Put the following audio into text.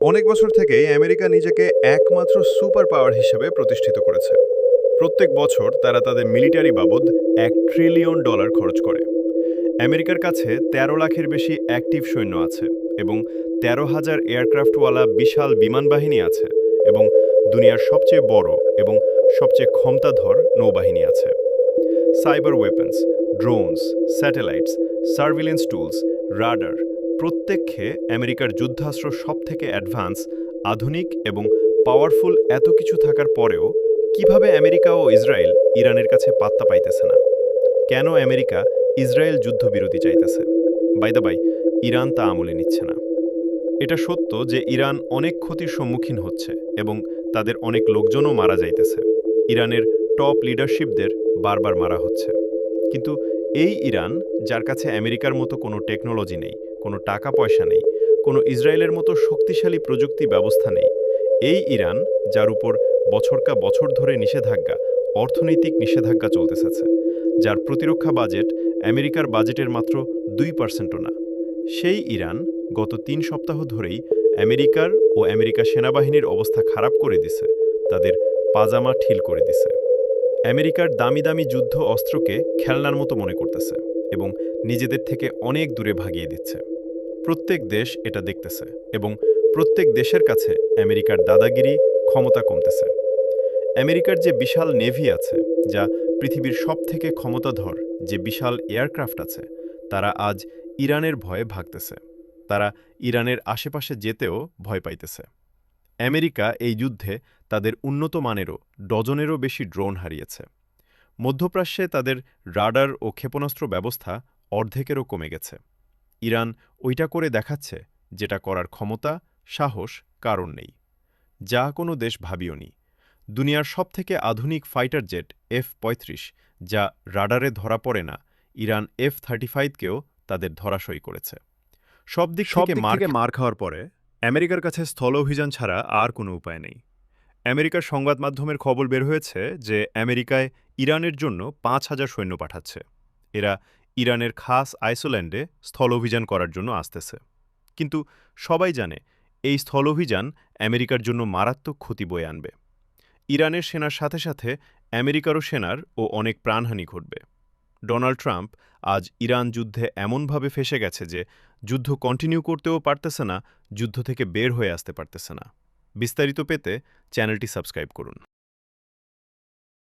অনেক বছর থেকেই আমেরিকা নিজেকে একমাত্র সুপার পাওয়ার হিসেবে প্রতিষ্ঠিত করেছে। প্রত্যেক বছর তারা তাদের মিলিটারি বাবদ $1 ট্রিলিয়ন খরচ করে। আমেরিকার কাছে ১৩ লাখের বেশি অ্যাক্টিভ সৈন্য আছে এবং ১৩,০০০ এয়ারক্রাফটওয়ালা বিশাল বিমান বাহিনী আছে এবং দুনিয়ার সবচেয়ে বড় এবং সবচেয়ে ক্ষমতাধর নৌবাহিনী আছে। Cyber weapons, drones, satellites, surveillance tools, radar প্রত্যেককে আমেরিকার যুদ্ধাস্ত্র সবথেকে অ্যাডভান্স, আধুনিক এবং পাওয়ারফুল এত কিছু থাকার পরেও কিভাবে আমেরিকা ও ইসরায়েল ইরানের কাছে পাত্তা পাইতেছে না? কেন আমেরিকা ইসরায়েল যুদ্ধবিরতি চাইতেছে? বাই দ্য বাই, ইরান তা আমলে নিচ্ছে না। এটা সত্য যে ইরান অনেক ক্ষতির সম্মুখীন হচ্ছে এবং তাদের অনেক লোকজনও মারা যাইতেছে। ইরানের টপ লিডারশিপদের বারবার মারা হচ্ছে। কিন্তু এই ইরান, যার কাছে আমেরিকার মতো কোনো টেকনোলজি নেই, কোনো টাকা পয়সা নেই, কোনো ইসরায়েলের মতো শক্তিশালী প্রযুক্তি ব্যবস্থা নেই, এই ইরান, যার উপর বছরকা বছর ধরে নিষেধাজ্ঞা, অর্থনৈতিক নিষেধাজ্ঞা চলতেছে, যার প্রতিরক্ষা বাজেট আমেরিকার বাজেটের মাত্র 2%ও না, সেই ইরান গত 3 সপ্তাহ ধরেই আমেরিকার ও আমেরিকা সেনাবাহিনীর অবস্থা খারাপ করে দিছে, তাদের পাজামা ঠিল করে দিছে। আমেরিকার দামি দামি যুদ্ধ অস্ত্রকে খেলনার মতো মনে করতেছে এবং নিজেদের থেকে অনেক দূরে ভাগিয়ে দিচ্ছে। প্রত্যেক দেশ এটা দেখতেছে এবং প্রত্যেক দেশের কাছে আমেরিকার দাদাগিরি, ক্ষমতা কমতেছে। আমেরিকার যে বিশাল নেভি আছে, যা পৃথিবীর সবথেকে ক্ষমতাধর, যে বিশাল এয়ারক্রাফট আছে, তারা আজ ইরানের ভয়ে ভাগতেছে। তারা ইরানের আশেপাশে যেতেও ভয় পাইতেছে। আমেরিকা এই যুদ্ধে তাদের উন্নত মানেরও ডজনেরও বেশি ড্রোন হারিয়েছে। মধ্যপ্রাচ্যে তাদের রাডার ও ক্ষেপণাস্ত্র ব্যবস্থা অর্ধেকেরও কমে গেছে। ইরান ওইটা করে দেখাচ্ছে যেটা করার ক্ষমতা, সাহস কারণ নেই। যা কোনো দেশ ভাবিওনি। দুনিয়ার সবথেকে আধুনিক ফাইটার জেট F-35, যা রাডারে ধরা পড়ে না, ইরান F-35কেও তাদের ধরাশয়ী করেছে। সব দিক থেকে মার খাওয়ার পরে আমেরিকার কাছে স্থল অভিযান ছাড়া আর কোনো উপায় নেই। আমেরিকার সংবাদ মাধ্যমের খবর বের হয়েছে যে আমেরিকায় ইরানের জন্য ৫,০০০ সৈন্য পাঠাচ্ছে। এরা ইরানের খাস আইসোল্যান্ডে স্থল অভিযান করার জন্য আসতেছে। কিন্তু সবাই জানে এই স্থল অভিযান আমেরিকার জন্য মারাত্মক ক্ষতি বয়ে আনবে। ইরানের সেনার সাথে সাথে আমেরিকারও সেনার ও অনেক প্রাণহানি ঘটবে। ডোনাল্ড ট্রাম্প আজ ইরান যুদ্ধে এমনভাবে ফেঁসে গেছে যে যুদ্ধ কন্টিনিউ করতেও পারতেছে না, যুদ্ধ থেকে বের হয়ে আসতে পারতেছে না। বিস্তারিত পেতে চ্যানেলটি সাবস্ক্রাইব করুন।